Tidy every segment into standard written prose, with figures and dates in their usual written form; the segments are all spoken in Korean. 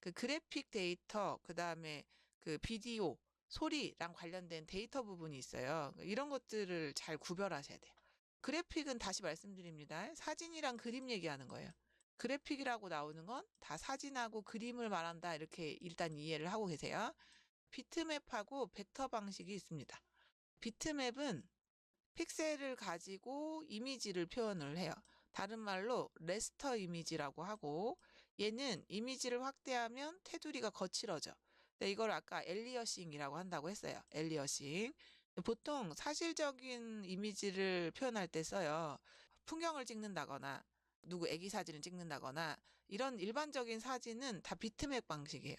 그 그래픽 데이터, 그 다음에 그 비디오, 소리랑 관련된 데이터 부분이 있어요. 이런 것들을 잘 구별하셔야 돼요. 그래픽은 다시 말씀드립니다. 사진이랑 그림 얘기하는 거예요. 그래픽이라고 나오는 건 다 사진하고 그림을 말한다. 이렇게 일단 이해를 하고 계세요. 비트맵하고 벡터 방식이 있습니다. 비트맵은 픽셀을 가지고 이미지를 표현을 해요. 다른 말로 레스터 이미지라고 하고, 얘는 이미지를 확대하면 테두리가 거칠어져. 근데 이걸 아까 엘리어싱이라고 한다고 했어요. 엘리어싱. 보통 사실적인 이미지를 표현할 때 써요. 풍경을 찍는다거나 누구 애기 사진을 찍는다거나 이런 일반적인 사진은 다 비트맵 방식이에요.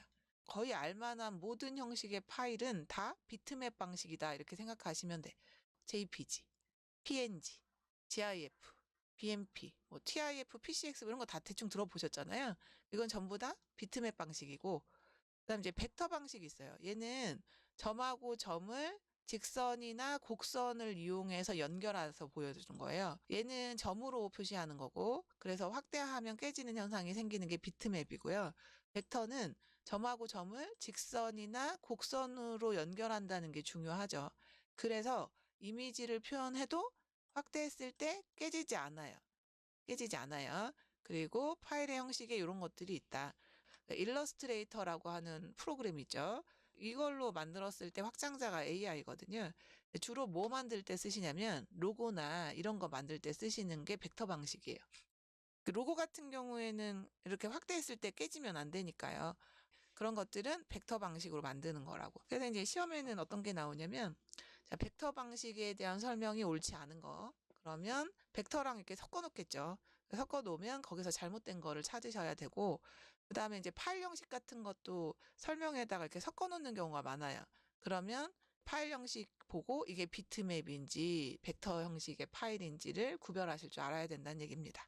거의 알만한 모든 형식의 파일은 다 비트맵 방식이다 이렇게 생각하시면 돼. JPG, PNG, GIF, BMP, 뭐 TIF, PCX 이런 거 다 대충 들어보셨잖아요. 이건 전부 다 비트맵 방식이고, 그다음 이제 벡터 방식이 있어요. 얘는 점하고 점을 직선이나 곡선을 이용해서 연결해서 보여주는 거예요. 얘는 점으로 표시하는 거고, 그래서 확대하면 깨지는 현상이 생기는 게 비트맵이고요. 벡터는 점하고 점을 직선이나 곡선으로 연결한다는 게 중요하죠. 그래서 이미지를 표현해도 확대했을 때 깨지지 않아요. 깨지지 않아요. 그리고 파일의 형식에 이런 것들이 있다. 일러스트레이터라고 하는 프로그램이 있죠. 이걸로 만들었을 때 확장자가 AI거든요. 주로 뭐 만들 때 쓰시냐면 로고나 이런 거 만들 때 쓰시는 게 벡터 방식이에요. 그 로고 같은 경우에는 이렇게 확대했을 때 깨지면 안 되니까요. 그런 것들은 벡터 방식으로 만드는 거라고. 그래서 이제 시험에는 어떤 게 나오냐면, 자, 벡터 방식에 대한 설명이 옳지 않은 거. 그러면 벡터랑 이렇게 섞어 놓겠죠. 섞어 놓으면 거기서 잘못된 거를 찾으셔야 되고, 그 다음에 이제 파일 형식 같은 것도 설명에다가 이렇게 섞어 놓는 경우가 많아요. 그러면 파일 형식 보고 이게 비트맵인지 벡터 형식의 파일인지를 구별하실 줄 알아야 된다는 얘기입니다.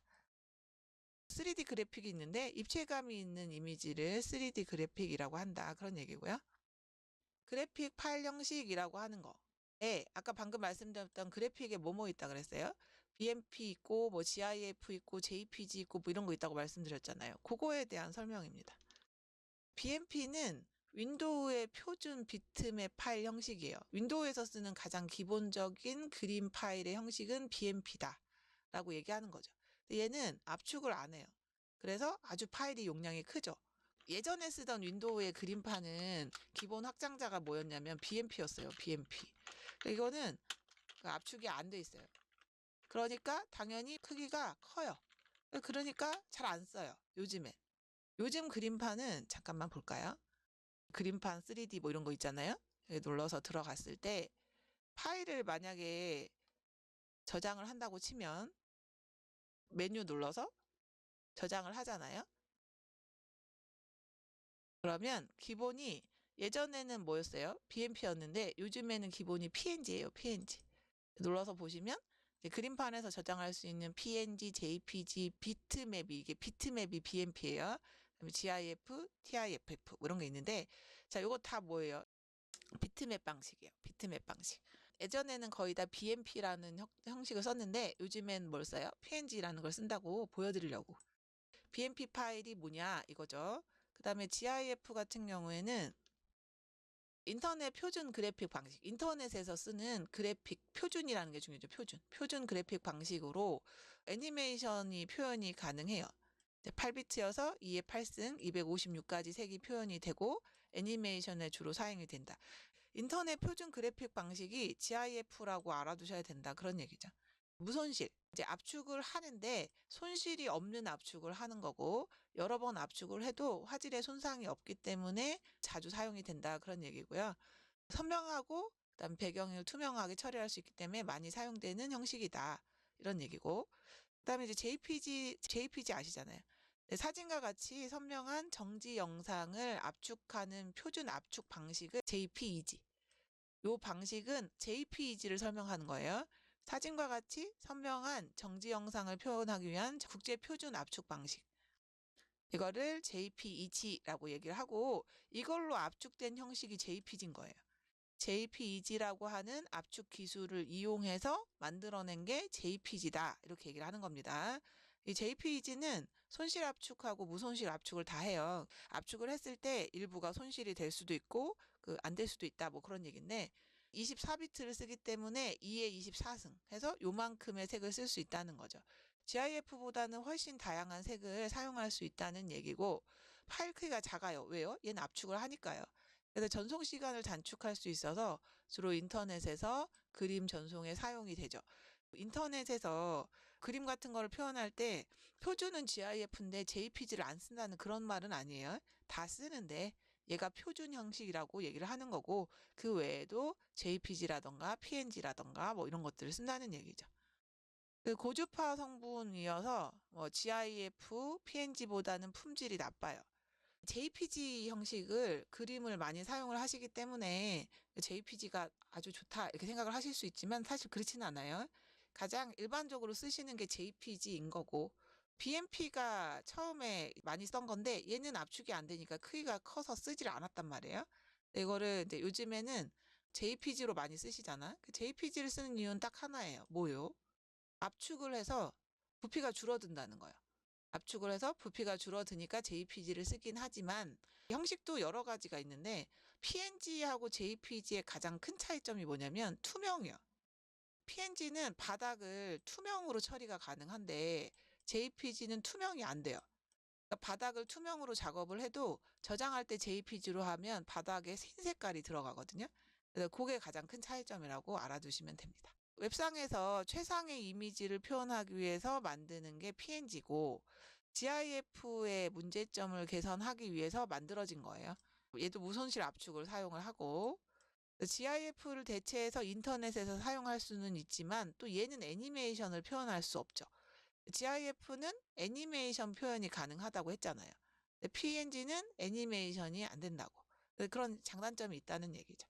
3D 그래픽이 있는데 입체감이 있는 이미지를 3D 그래픽이라고 한다. 그런 얘기고요. 그래픽 파일 형식이라고 하는 거에 아까 방금 말씀드렸던 그래픽에 뭐뭐 있다 그랬어요? BMP 있고 뭐 GIF 있고 JPG 있고 뭐 이런 거 있다고 말씀드렸잖아요. 그거에 대한 설명입니다. BMP는 윈도우의 표준 비트맵 파일 형식이에요. 윈도우에서 쓰는 가장 기본적인 그림 파일의 형식은 BMP다 라고 얘기하는 거죠. 얘는 압축을 안 해요. 그래서 아주 파일이 용량이 크죠. 예전에 쓰던 윈도우의 그림판은 기본 확장자가 뭐였냐면 BMP였어요. BMP. 이거는 압축이 안 돼 있어요. 그러니까 당연히 크기가 커요. 그러니까 잘 안 써요. 요즘엔. 요즘 그림판은 잠깐만 볼까요? 그림판 3D 뭐 이런 거 있잖아요. 여기 눌러서 들어갔을 때 파일을 만약에 저장을 한다고 치면 메뉴 눌러서 저장을 하잖아요. 그러면 기본이 예전에는 뭐였어요? BMP였는데 요즘에는 기본이 PNG예요. PNG. 눌러서 보시면 이제 그림판에서 저장할 수 있는 PNG, JPG, 비트맵이 이게 비트맵이 BMP예요. 그다음에 GIF, TIFF 이런 게 있는데 자, 요거 다 뭐예요? 비트맵 방식이에요. 비트맵 방식. 예전에는 거의 다 BMP라는 형식을 썼는데 요즘엔 뭘 써요? PNG라는 걸 쓴다고 보여드리려고. BMP 파일이 뭐냐 이거죠. 그 다음에 GIF 같은 경우에는 인터넷 표준 그래픽 방식, 인터넷에서 쓰는 그래픽 표준이라는 게 중요하죠. 표준 그래픽 방식으로 애니메이션이 표현이 가능해요. 8비트여서 2의 8승, 256까지 색이 표현이 되고 애니메이션에 주로 사용이 된다. 인터넷 표준 그래픽 방식이 GIF라고 알아두셔야 된다. 그런 얘기죠. 무손실. 이제 압축을 하는데 손실이 없는 압축을 하는 거고 여러 번 압축을 해도 화질에 손상이 없기 때문에 자주 사용이 된다. 그런 얘기고요. 선명하고 그다음 배경을 투명하게 처리할 수 있기 때문에 많이 사용되는 형식이다. 이런 얘기고. 그다음에 이제 JPG 아시잖아요. 네, 사진과 같이 선명한 정지 영상을 압축하는 표준 압축 방식은 JPEG. 이 방식은 JPEG를 설명하는 거예요. 사진과 같이 선명한 정지 영상을 표현하기 위한 국제 표준 압축 방식. 이거를 JPEG라고 얘기를 하고 이걸로 압축된 형식이 JPG인 거예요. JPEG라고 하는 압축 기술을 이용해서 만들어낸 게 JPG다. 이렇게 얘기를 하는 겁니다. 이 JPEG는 손실 압축하고 무손실 압축을 다 해요. 압축을 했을 때 일부가 손실이 될 수도 있고 안 될 수도 있다 뭐 그런 얘기인데 24비트를 쓰기 때문에 2의 24승 해서 요만큼의 색을 쓸 수 있다는 거죠. GIF보다는 훨씬 다양한 색을 사용할 수 있다는 얘기고 파일 크기가 작아요. 왜요? 얘는 압축을 하니까요. 그래서 전송 시간을 단축할 수 있어서 주로 인터넷에서 그림 전송에 사용이 되죠. 인터넷에서 그림 같은 거를 표현할 때 표준은 GIF인데 JPG를 안 쓴다는 그런 말은 아니에요. 다 쓰는데 얘가 표준 형식이라고 얘기를 하는 거고 그 외에도 JPG라던가 PNG라던가 뭐 이런 것들을 쓴다는 얘기죠. 그 고주파 성분이어서 뭐 GIF, PNG보다는 품질이 나빠요. JPG 형식을 그림을 많이 사용을 하시기 때문에 JPG가 아주 좋다 이렇게 생각을 하실 수 있지만 사실 그렇지는 않아요. 가장 일반적으로 쓰시는 게 JPG인 거고 BMP가 처음에 많이 쓴 건데 얘는 압축이 안 되니까 크기가 커서 쓰지를 않았단 말이에요. 이거를 이제 요즘에는 JPG로 많이 쓰시잖아. 그 JPG를 쓰는 이유는 딱 하나예요. 뭐요? 압축을 해서 부피가 줄어든다는 거예요. 압축을 해서 부피가 줄어드니까 JPG를 쓰긴 하지만 형식도 여러 가지가 있는데 PNG하고 JPG의 가장 큰 차이점이 뭐냐면 투명이요. PNG는 바닥을 투명으로 처리가 가능한데 JPG는 투명이 안 돼요. 그러니까 바닥을 투명으로 작업을 해도 저장할 때 JPG로 하면 바닥에 흰 색깔이 들어가거든요. 그래서 그게 가장 큰 차이점이라고 알아두시면 됩니다. 웹상에서 최상의 이미지를 표현하기 위해서 만드는 게 PNG고 GIF의 문제점을 개선하기 위해서 만들어진 거예요. 얘도 무손실 압축을 사용을 하고 GIF를 대체해서 인터넷에서 사용할 수는 있지만 또 얘는 애니메이션을 표현할 수 없죠. GIF는 애니메이션 표현이 가능하다고 했잖아요. PNG는 애니메이션이 안 된다고. 그런 장단점이 있다는 얘기죠.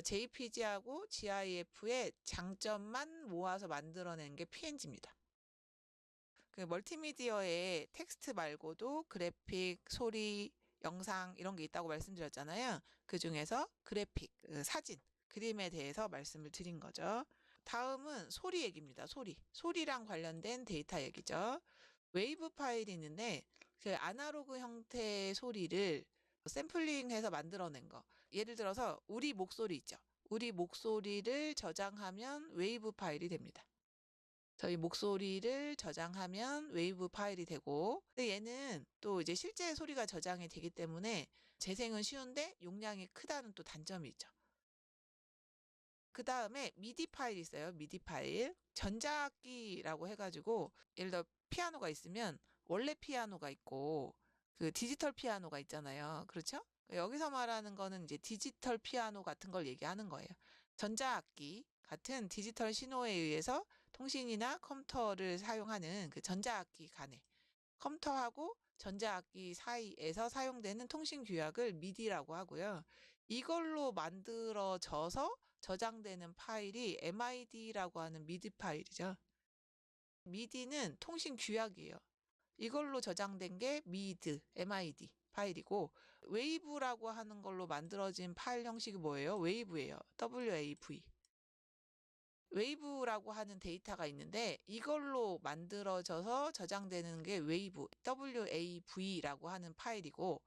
JPG하고 GIF의 장점만 모아서 만들어낸 게 PNG입니다. 그 멀티미디어에 텍스트 말고도 그래픽, 소리, 영상 이런 게 있다고 말씀드렸잖아요. 그 중에서 그래픽, 사진, 그림에 대해서 말씀을 드린 거죠. 다음은 소리 얘기입니다. 소리랑 관련된 데이터 얘기죠. 웨이브 파일이 있는데 그 아날로그 형태의 소리를 샘플링해서 만들어낸 거. 예를 들어서 우리 목소리 있죠. 우리 목소리를 저장하면 웨이브 파일이 됩니다. 저희 목소리를 저장하면 웨이브 파일이 되고 근데 얘는 또 이제 실제 소리가 저장이 되기 때문에 재생은 쉬운데 용량이 크다는 또 단점이 있죠. 그 다음에 미디 파일이 있어요. 미디 파일. 전자악기라고 해가지고 예를 들어 피아노가 있으면 원래 피아노가 있고 그 디지털 피아노가 있잖아요. 그렇죠? 여기서 말하는 거는 이제 디지털 피아노 같은 걸 얘기하는 거예요. 전자악기 같은 디지털 신호에 의해서 통신이나 컴퓨터를 사용하는 그 전자악기 간에 컴퓨터하고 전자악기 사이에서 사용되는 통신 규약을 미디라고 하고요. 이걸로 만들어져서 저장되는 파일이 MID라고 하는 미디 파일이죠. 미디는 통신 규약이에요. 이걸로 저장된 게 미드, MID 파일이고 웨이브라고 하는 걸로 만들어진 파일 형식이 뭐예요? 웨이브예요. WAV. 웨이브라고 하는 데이터가 있는데 이걸로 만들어져서 저장되는 게 웨이브, WAV라고 하는 파일이고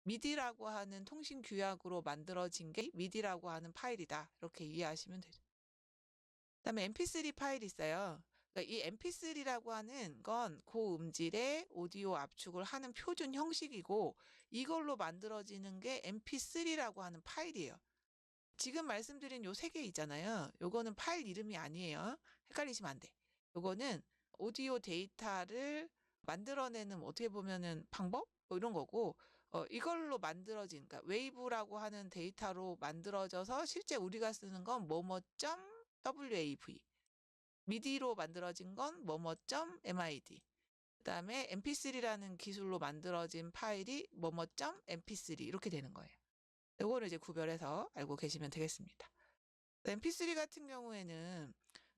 미디라고 하는 통신 규약으로 만들어진 게 미디라고 하는 파일이다. 이렇게 이해하시면 되죠. 그다음에 MP3 파일이 있어요. 그러니까 이 MP3라고 하는 건 고음질의 오디오 압축을 하는 표준 형식이고 이걸로 만들어지는 게 MP3라고 하는 파일이에요. 지금 말씀드린 요 세 개 있잖아요. 요거는 파일 이름이 아니에요. 헷갈리시면 안 돼. 요거는 오디오 데이터를 만들어내는 어떻게 보면은 방법? 뭐 이런 거고, 이걸로 만들어진, 그러니까 웨이브라고 하는 데이터로 만들어져서 실제 우리가 쓰는 건 뭐뭐.wav. 미디로 만들어진 건 뭐뭐.mid. 그 다음에 mp3라는 기술로 만들어진 파일이 뭐뭐.mp3 이렇게 되는 거예요. 이거를 이제 구별해서 알고 계시면 되겠습니다. MP3 같은 경우에는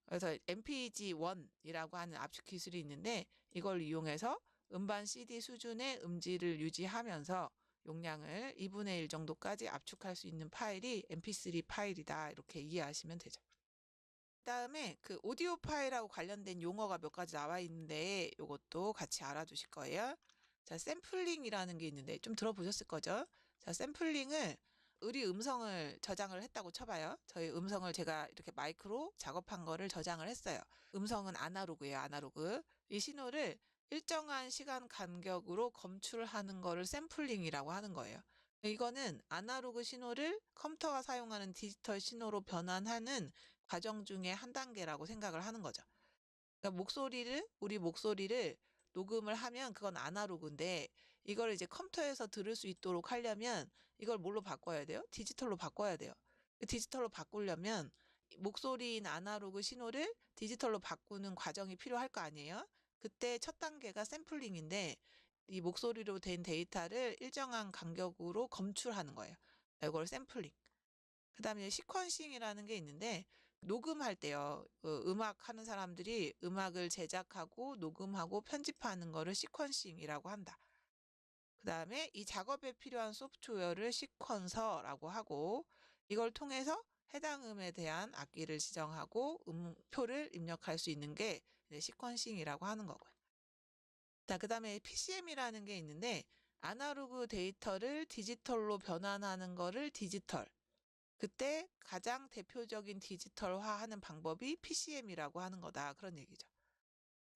그래서 MPG1이라고 하는 압축 기술이 있는데 이걸 이용해서 음반 CD 수준의 음질을 유지하면서 용량을 2분의 1 정도까지 압축할 수 있는 파일이 MP3 파일이다. 이렇게 이해하시면 되죠. 그다음에 그 오디오 파일하고 관련된 용어가 몇 가지 나와 있는데 요것도 같이 알아두실 거예요. 자, 샘플링이라는 게 있는데 좀 들어보셨을 거죠? 자, 샘플링을 우리 음성을 저장을 했다고 쳐봐요. 저희 음성을 제가 이렇게 마이크로 작업한 거를 저장을 했어요. 음성은 아날로그예요, 아날로그. 이 신호를 일정한 시간 간격으로 검출하는 거를 샘플링이라고 하는 거예요. 이거는 아날로그 신호를 컴퓨터가 사용하는 디지털 신호로 변환하는 과정 중에 한 단계라고 생각을 하는 거죠. 그러니까 우리 목소리를 녹음을 하면 그건 아날로그인데 이걸 이제 컴퓨터에서 들을 수 있도록 하려면 이걸 뭘로 바꿔야 돼요? 디지털로 바꿔야 돼요. 디지털로 바꾸려면 목소리인 아날로그 신호를 디지털로 바꾸는 과정이 필요할 거 아니에요? 그때 첫 단계가 샘플링인데 이 목소리로 된 데이터를 일정한 간격으로 검출하는 거예요. 이걸 샘플링. 그 다음에 시퀀싱이라는 게 있는데 녹음할 때요. 음악 하는 사람들이 음악을 제작하고 녹음하고 편집하는 거를 시퀀싱이라고 한다. 그 다음에 이 작업에 필요한 소프트웨어를 시퀀서라고 하고 이걸 통해서 해당 음에 대한 악기를 지정하고 음표를 입력할 수 있는 게 시퀀싱이라고 하는 거고요. 자, 그 다음에 PCM이라는 게 있는데 아날로그 데이터를 디지털로 변환하는 거를 디지털. 그때 가장 대표적인 디지털화하는 방법이 PCM이라고 하는 거다. 그런 얘기죠.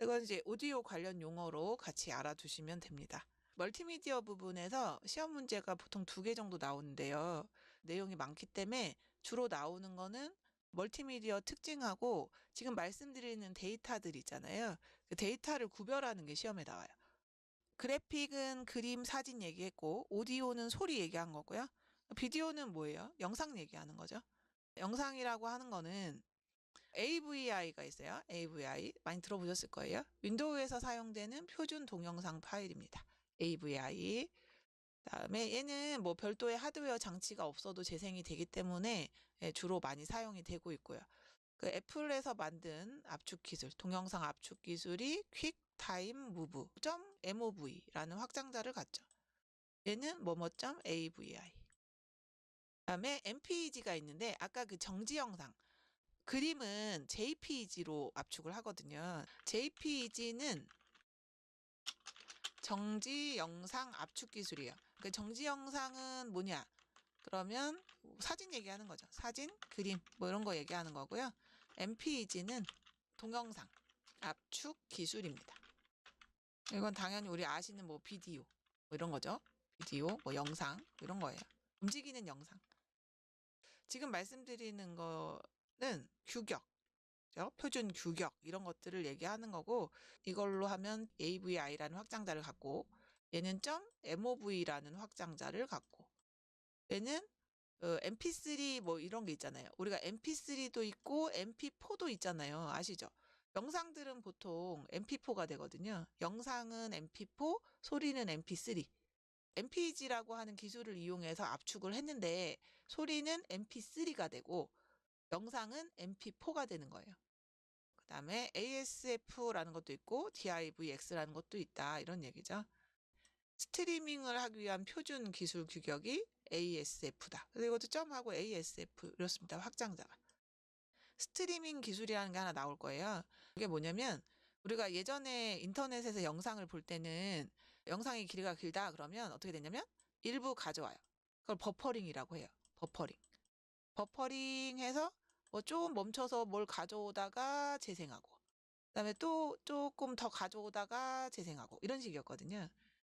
이건 이제 오디오 관련 용어로 같이 알아두시면 됩니다. 멀티미디어 부분에서 시험 문제가 보통 2개 정도 나오는데요. 내용이 많기 때문에 주로 나오는 거는 멀티미디어 특징하고 지금 말씀드리는 데이터들 있잖아요. 그 데이터를 구별하는 게 시험에 나와요. 그래픽은 그림, 사진 얘기했고 오디오는 소리 얘기한 거고요. 비디오는 뭐예요? 영상 얘기하는 거죠. 영상이라고 하는 거는 AVI가 있어요. AVI 많이 들어보셨을 거예요. 윈도우에서 사용되는 표준 동영상 파일입니다. AVI. 그다음에 얘는 뭐 별도의 하드웨어 장치가 없어도 재생이 되기 때문에 주로 많이 사용이 되고 있고요. 그 애플에서 만든 압축 기술, 동영상 압축 기술이 퀵타임무브.mov라는 확장자를 갖죠. 얘는 뭐뭐.avi. 그다음에 MPEG가 있는데 아까 그 정지 영상 그림은 JPEG로 압축을 하거든요. JPEG는 정지 영상 압축 기술이에요. 그 정지 영상은 뭐냐? 그러면 사진 얘기하는 거죠. 사진, 그림 뭐 이런 거 얘기하는 거고요. MPEG는 동영상 압축 기술입니다. 이건 당연히 우리 아시는 뭐 비디오 뭐 이런 거죠. 비디오, 뭐 영상 이런 거예요. 움직이는 영상. 지금 말씀드리는 거는 규격, 표준 규격 이런 것들을 얘기하는 거고 이걸로 하면 AVI라는 확장자를 갖고 얘는 .mov라는 확장자를 갖고 얘는 MP3 뭐 이런 게 있잖아요. 우리가 MP3도 있고 MP4도 있잖아요. 아시죠? 영상들은 보통 MP4가 되거든요. 영상은 MP4, 소리는 MP3. MPEG라고 하는 기술을 이용해서 압축을 했는데 소리는 MP3가 되고 영상은 MP4가 되는 거예요. 그 다음에 ASF라는 것도 있고 DIVX라는 것도 있다. 이런 얘기죠. 스트리밍을 하기 위한 표준 기술 규격이 ASF다. 그래서 이것도 점하고 ASF 이렇습니다. 확장자가. 스트리밍 기술이라는 게 하나 나올 거예요. 그게 뭐냐면 우리가 예전에 인터넷에서 영상을 볼 때는 영상의 길이가 길다 그러면 어떻게 되냐면 일부 가져와요. 그걸 버퍼링이라고 해요. 버퍼링. 버퍼링해서 뭐 좀 멈춰서 뭘 가져오다가 재생하고 그다음에 또 조금 더 가져오다가 재생하고 이런 식이었거든요.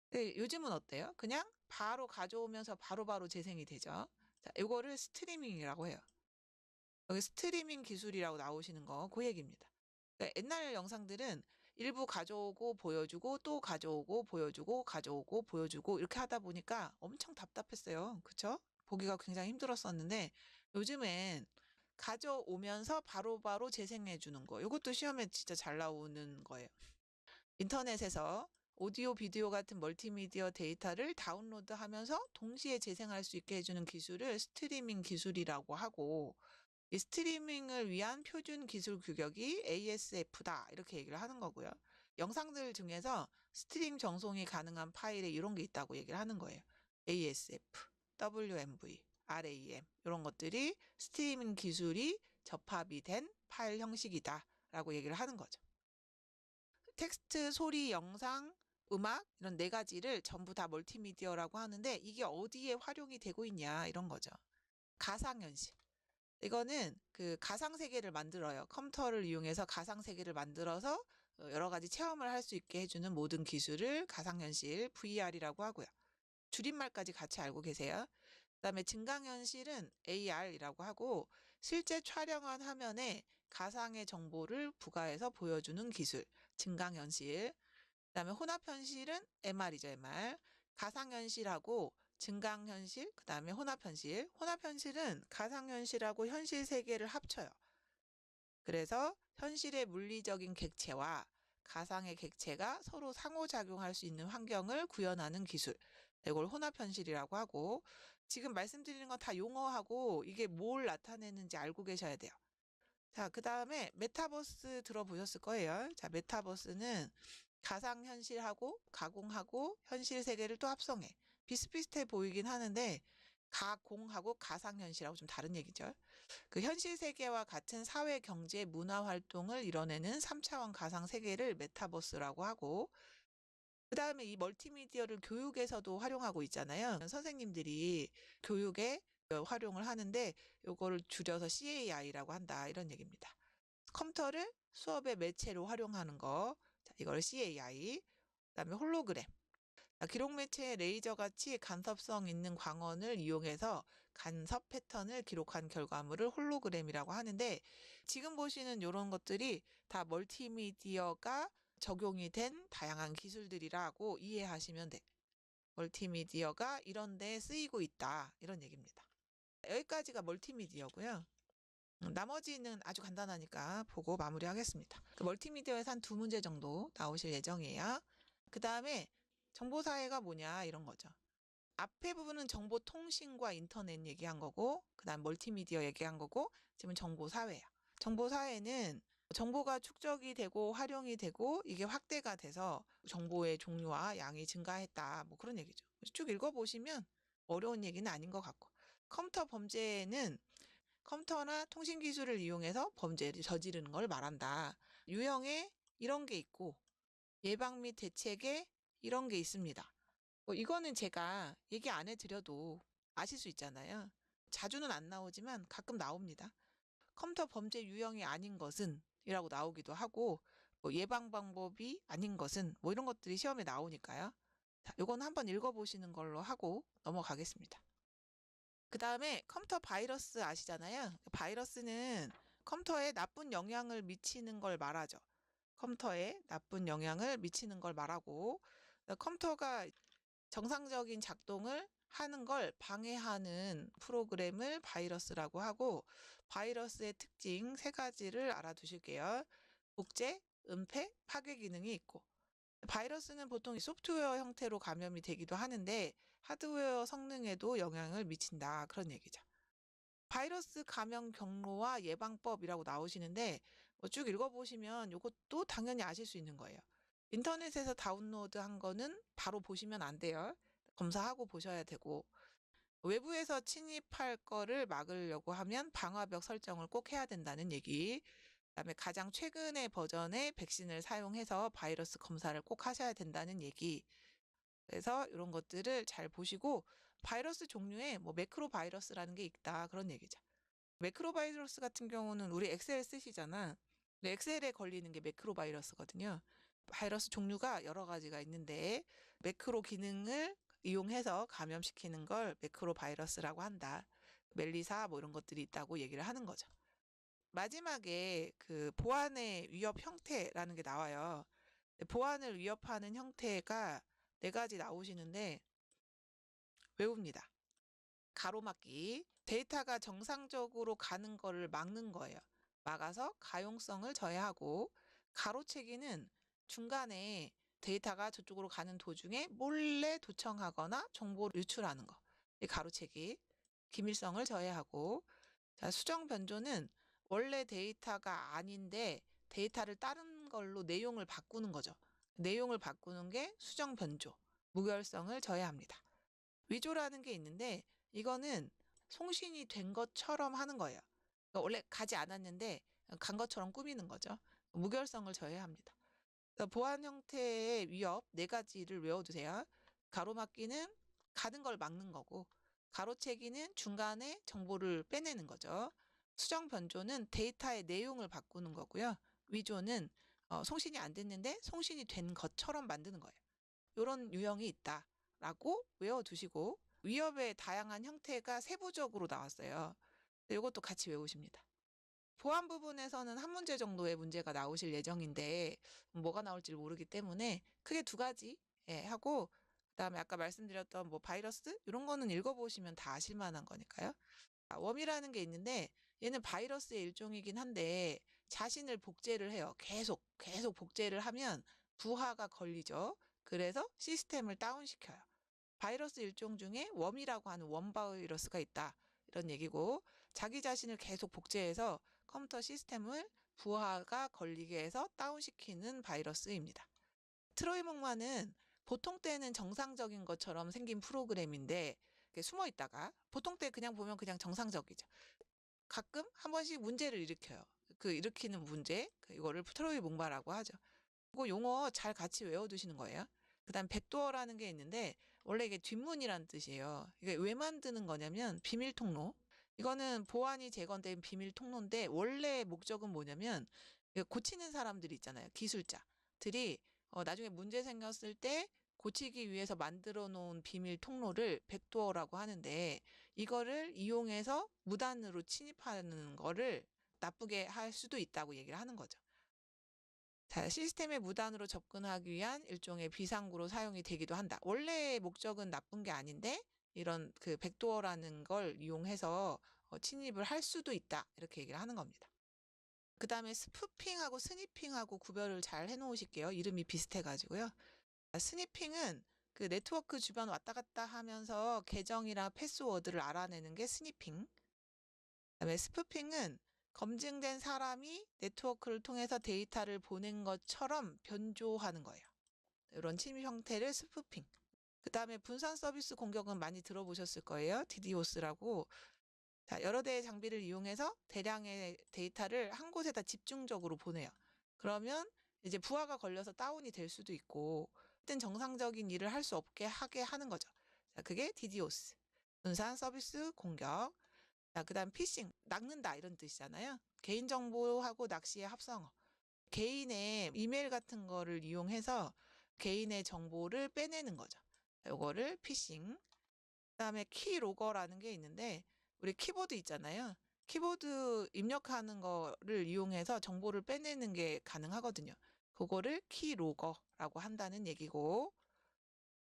근데 요즘은 어때요? 그냥 바로 가져오면서 바로바로 재생이 되죠. 자, 이거를 스트리밍이라고 해요. 여기 스트리밍 기술이라고 나오시는 거 그 얘기입니다. 그러니까 옛날 영상들은 일부 가져오고 보여주고 또 가져오고 보여주고 가져오고 보여주고 이렇게 하다 보니까 엄청 답답했어요. 그쵸? 보기가 굉장히 힘들었었는데 요즘엔 가져오면서 바로바로 재생해 주는 거. 이것도 시험에 진짜 잘 나오는 거예요. 인터넷에서 오디오, 비디오 같은 멀티미디어 데이터를 다운로드하면서 동시에 재생할 수 있게 해주는 기술을 스트리밍 기술이라고 하고 이 스트리밍을 위한 표준 기술 규격이 ASF다 이렇게 얘기를 하는 거고요. 영상들 중에서 스트림 전송이 가능한 파일에 이런 게 있다고 얘기를 하는 거예요. ASF, WMV, RAM 이런 것들이 스트리밍 기술이 접합이 된 파일 형식이다 라고 얘기를 하는 거죠. 텍스트, 소리, 영상, 음악 이런 4가지를 전부 다 멀티미디어라고 하는데 이게 어디에 활용이 되고 있냐 이런 거죠. 가상현실. 이거는 그 가상세계를 만들어요. 컴퓨터를 이용해서 가상세계를 만들어서 여러 가지 체험을 할 수 있게 해주는 모든 기술을 가상현실, VR이라고 하고요. 줄임말까지 같이 알고 계세요. 그다음에 증강현실은 AR이라고 하고 실제 촬영한 화면에 가상의 정보를 부가해서 보여주는 기술, 증강현실. 그다음에 혼합현실은 MR이죠, MR. 가상현실하고 증강현실, 그다음에 혼합현실. 혼합현실은 가상현실하고 현실 세계를 합쳐요. 그래서 현실의 물리적인 객체와 가상의 객체가 서로 상호작용할 수 있는 환경을 구현하는 기술. 이걸 혼합현실이라고 하고 지금 말씀드리는 건 다 용어하고 이게 뭘 나타내는지 알고 계셔야 돼요. 자, 그 다음에 메타버스 들어보셨을 거예요. 자, 메타버스는 가상현실하고 가공하고 현실 세계를 또 합성해. 비슷비슷해 보이긴 하는데 가공하고 가상현실하고 좀 다른 얘기죠. 그 현실 세계와 같은 사회, 경제, 문화 활동을 이뤄내는 3차원 가상 세계를 메타버스라고 하고 그 다음에 이 멀티미디어를 교육에서도 활용하고 있잖아요. 선생님들이 교육에 활용을 하는데 요거를 줄여서 CAI라고 한다 이런 얘기입니다. 컴퓨터를 수업의 매체로 활용하는 거, 자, 이걸 CAI. 그다음에 홀로그램. 기록 매체의 레이저 같이 간섭성 있는 광원을 이용해서 간섭 패턴을 기록한 결과물을 홀로그램이라고 하는데 지금 보시는 이런 것들이 다 멀티미디어가 적용이 된 다양한 기술들이라고 이해하시면 돼. 멀티미디어가 이런 데 쓰이고 있다 이런 얘기입니다. 여기까지가 멀티미디어고요. 나머지는 아주 간단하니까 보고 마무리하겠습니다. 그 멀티미디어에서 한 2문제 정도 나오실 예정이에요. 그 다음에 정보사회가 뭐냐 이런 거죠. 앞에 부분은 정보통신과 인터넷 얘기한 거고 그 다음 멀티미디어 얘기한 거고 지금 정보사회야. 정보사회는 정보가 축적이 되고 활용이 되고 이게 확대가 돼서 정보의 종류와 양이 증가했다 뭐 그런 얘기죠. 쭉 읽어보시면 어려운 얘기는 아닌 것 같고 컴퓨터 범죄는 컴퓨터나 통신기술을 이용해서 범죄를 저지르는 걸 말한다. 유형에 이런 게 있고 예방 및 대책에 이런 게 있습니다. 이거는 제가 얘기 안 해드려도 아실 수 있잖아요. 자주는 안 나오지만 가끔 나옵니다. 컴퓨터 범죄 유형이 아닌 것은 이라고 나오기도 하고 예방 방법이 아닌 것은 뭐 이런 것들이 시험에 나오니까요. 자, 이건 한번 읽어보시는 걸로 하고 넘어가겠습니다. 그 다음에 컴퓨터 바이러스 아시잖아요. 바이러스는 컴퓨터에 나쁜 영향을 미치는 걸 말하죠. 컴퓨터에 나쁜 영향을 미치는 걸 말하고 컴퓨터가 정상적인 작동을 하는 걸 방해하는 프로그램을 바이러스라고 하고 바이러스의 특징 3가지를 알아두실게요. 복제, 은폐, 파괴 기능이 있고 바이러스는 보통 소프트웨어 형태로 감염이 되기도 하는데 하드웨어 성능에도 영향을 미친다 그런 얘기죠. 바이러스 감염 경로와 예방법이라고 나오시는데 쭉 읽어보시면 이것도 당연히 아실 수 있는 거예요. 인터넷에서 다운로드한 거는 바로 보시면 안 돼요. 검사하고 보셔야 되고 외부에서 침입할 거를 막으려고 하면 방화벽 설정을 꼭 해야 된다는 얘기. 그다음에 가장 최근의 버전의 백신을 사용해서 바이러스 검사를 꼭 하셔야 된다는 얘기. 그래서 이런 것들을 잘 보시고 바이러스 종류에 뭐 매크로 바이러스라는 게 있다 그런 얘기죠. 매크로 바이러스 같은 경우는 우리 엑셀 쓰시잖아. 엑셀에 걸리는 게 매크로 바이러스거든요. 바이러스 종류가 여러 가지가 있는데 매크로 기능을 이용해서 감염시키는 걸 매크로 바이러스라고 한다. 멜리사 뭐 이런 것들이 있다고 얘기를 하는 거죠. 마지막에 그 보안의 위협 형태라는 게 나와요. 보안을 위협하는 형태가 4가지 나오시는데 외웁니다. 가로막기. 데이터가 정상적으로 가는 거를 막는 거예요. 막아서 가용성을 저해하고 가로채기는 중간에 데이터가 저쪽으로 가는 도중에 몰래 도청하거나 정보를 유출하는 거. 이 가로채기. 기밀성을 저해하고 자, 수정 변조는 원래 데이터가 아닌데 데이터를 다른 걸로 내용을 바꾸는 거죠. 내용을 바꾸는 게 수정 변조. 무결성을 저해합니다. 위조라는 게 있는데 이거는 송신이 된 것처럼 하는 거예요. 그러니까 원래 가지 않았는데 간 것처럼 꾸미는 거죠. 무결성을 저해합니다. 그래서 보안 형태의 위협 네 가지를 외워두세요. 가로막기는 가는 걸 막는 거고, 가로채기는 중간에 정보를 빼내는 거죠. 수정 변조는 데이터의 내용을 바꾸는 거고요. 위조는 송신이 안 됐는데 송신이 된 것처럼 만드는 거예요. 이런 유형이 있다라고 외워두시고, 위협의 다양한 형태가 세부적으로 나왔어요. 이것도 같이 외우십니다. 보안 부분에서는 한 문제 정도의 문제가 나오실 예정인데 뭐가 나올지 모르기 때문에 크게 두 가지 하고, 그다음에 아까 말씀드렸던 뭐 바이러스 이런 거는 읽어보시면 다 아실 만한 거니까요. 웜이라는 게 있는데 얘는 바이러스의 일종이긴 한데 자신을 복제를 해요. 계속 복제를 하면 부하가 걸리죠. 그래서 시스템을 다운시켜요. 바이러스 일종 중에 웜이라고 하는 웜바이러스가 있다. 이런 얘기고, 자기 자신을 계속 복제해서 컴퓨터 시스템을 부하가 걸리게 해서 다운시키는 바이러스입니다. 트로이 목마는 보통 때는 정상적인 것처럼 생긴 프로그램인데 숨어 있다가, 보통 때 그냥 보면 그냥 정상적이죠. 가끔 한 번씩 문제를 일으켜요. 그 일으키는 문제, 이거를 트로이 목마라고 하죠. 그거 용어 잘 같이 외워두시는 거예요. 그다음 백도어라는 게 있는데 원래 이게 뒷문이란 뜻이에요. 이게 왜 만드는 거냐면 비밀 통로. 이거는 보안이 재건된 비밀 통로인데 원래 목적은 뭐냐면 고치는 사람들이 있잖아요. 기술자들이 나중에 문제 생겼을 때 고치기 위해서 만들어 놓은 비밀 통로를 백도어라고 하는데, 이거를 이용해서 무단으로 침입하는 거를 나쁘게 할 수도 있다고 얘기를 하는 거죠. 자, 시스템에 무단으로 접근하기 위한 일종의 비상구로 사용이 되기도 한다. 원래 목적은 나쁜 게 아닌데 이런 그 백도어라는 걸 이용해서 침입을 할 수도 있다. 이렇게 얘기를 하는 겁니다. 그 다음에 스푸핑하고 스니핑하고 구별을 잘 해놓으실게요. 이름이 비슷해가지고요. 스니핑은 그 네트워크 주변 왔다 갔다 하면서 계정이랑 패스워드를 알아내는 게 스니핑. 그다음에 스푸핑은 검증된 사람이 네트워크를 통해서 데이터를 보낸 것처럼 변조하는 거예요. 이런 침입 형태를 스푸핑. 그다음에 분산 서비스 공격은 많이 들어보셨을 거예요. DDoS라고. 자, 여러 대의 장비를 이용해서 대량의 데이터를 한 곳에다 집중적으로 보내요. 그러면 이제 부하가 걸려서 다운이 될 수도 있고, 어떤 정상적인 일을 할 수 없게 하게 하는 거죠. 자, 그게 DDoS. 분산 서비스 공격. 자, 그다음 피싱, 낚는다 이런 뜻이잖아요. 개인정보하고 낚시의 합성어. 개인의 이메일 같은 거를 이용해서 개인의 정보를 빼내는 거죠. 요거를 피싱. 그다음에 키로거라는 게 있는데 우리 키보드 있잖아요. 키보드 입력하는 거를 이용해서 정보를 빼내는 게 가능하거든요. 그거를 키로거라고 한다는 얘기고,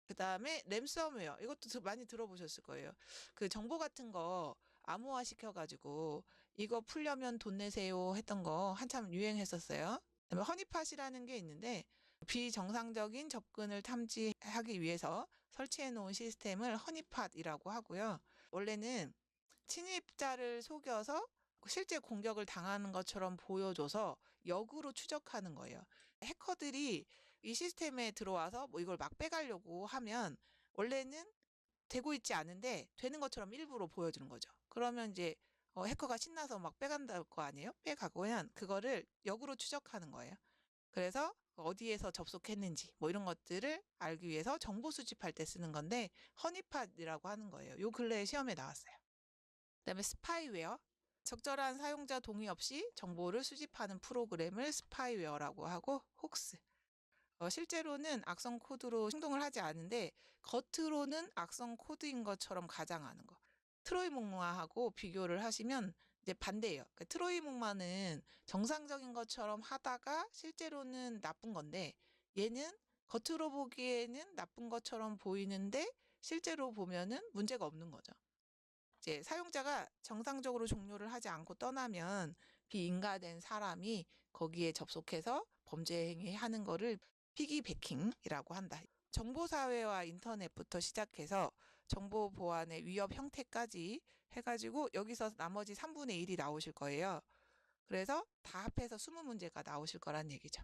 그다음에 램섬웨어 이것도 많이 들어보셨을 거예요. 그 정보 같은 거 암호화 시켜가지고 이거 풀려면 돈 내세요 했던 거 한참 유행했었어요. 그다음에 허니팟이라는 게 있는데 비정상적인 접근을 탐지하기 위해서 설치해 놓은 시스템을 허니팟이라고 하고요. 원래는 침입자를 속여서 실제 공격을 당하는 것처럼 보여줘서 역으로 추적하는 거예요. 해커들이 이 시스템에 들어와서 뭐 이걸 막 빼가려고 하면 원래는 되고 있지 않은데 되는 것처럼 일부러 보여주는 거죠. 그러면 이제 해커가 신나서 막 빼간다는 거 아니에요? 빼가고는 그거를 역으로 추적하는 거예요. 그래서 어디에서 접속했는지 뭐 이런 것들을 알기 위해서 정보 수집할 때 쓰는 건데 허니팟이라고 하는 거예요. 요 근래에 시험에 나왔어요. 그다음에 스파이웨어. 적절한 사용자 동의 없이 정보를 수집하는 프로그램을 스파이웨어라고 하고, 혹스. 실제로는 악성 코드로 행동을 하지 않은데 겉으로는 악성 코드인 것처럼 가장하는 거. 트로이 목마하고 비교를 하시면 이제 반대예요. 그러니까 트로이 목마는 정상적인 것처럼 하다가 실제로는 나쁜 건데, 얘는 겉으로 보기에는 나쁜 것처럼 보이는데 실제로 보면은 문제가 없는 거죠. 이제 사용자가 정상적으로 종료를 하지 않고 떠나면 비인가된 사람이 거기에 접속해서 범죄 행위하는 거를 피기배킹이라고 한다. 정보사회와 인터넷부터 시작해서 정보 보안의 위협 형태까지 해가지고 여기서 나머지 3분의 1이 나오실 거예요. 그래서 다 합해서 20문제가 나오실 거란 얘기죠.